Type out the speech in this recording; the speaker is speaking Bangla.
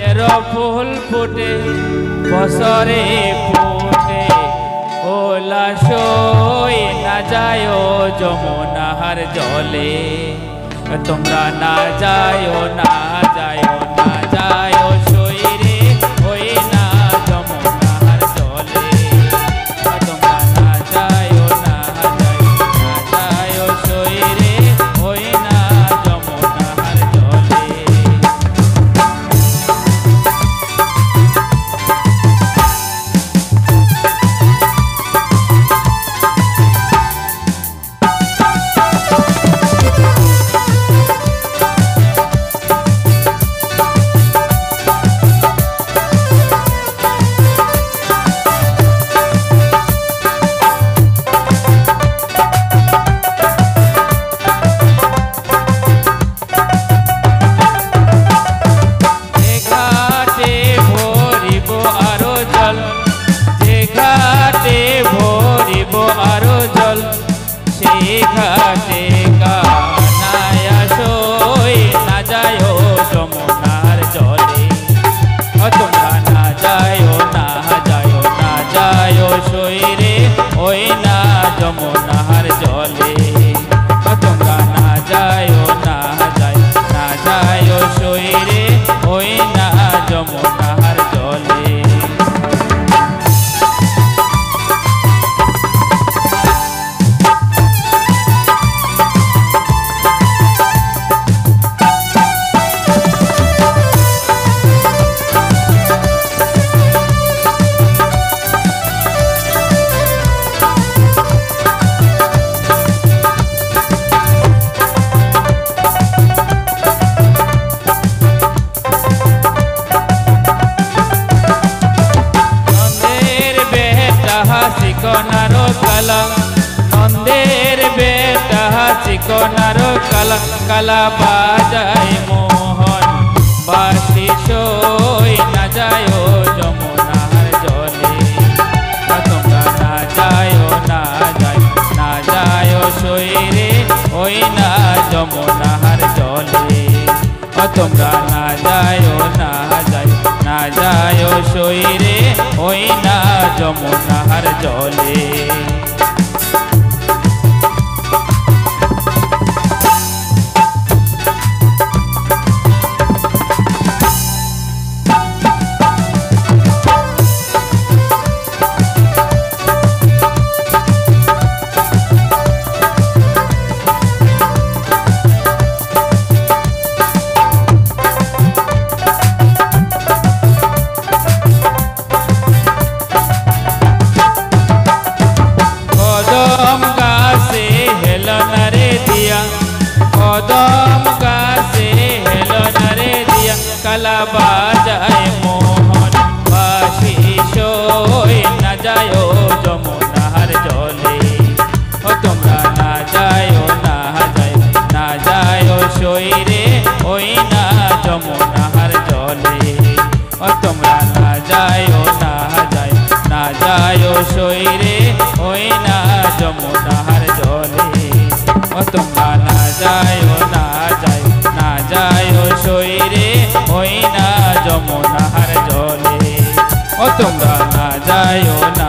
তেরো ফুল ফুটে বছরে ফুটে ওলা সই না যায় যমুনার জলে তোমরা না যায় না যায় না যায় সই রে ওই না যমুনার জলে তোমরা না যায় না যায় না যায় সই রে ওই না যমুনার জলে যমুনার জলে তোমরা না যায় না যায় না যায় সই রে ওই না যমুনার জলে নন্দের বেটা চিকনার কালা কালা বাজায় মোহন বাসি সই না যায় যমুনার জলে তোমরা না যায় না যায় না যায় সই রে ওই না যমুনার জলে তোমরা না যায় না যায় না যায় সই রে ওই না যমুনার জলে কদম গাছে হেলন রে দিয়া কালা বাজায় মোহন বাসি সই না যায় যমুনার জলে তোমরা না যায় না যায় না যায় সই রে ওই না যমুনার জলে তোমরা না যায় না যায় না যায় সই রে ওই না যমুনার জলে তোমরা না যায় না যায় না যায় সই রে ওই না যমুনার জলে তোমরা না যায় না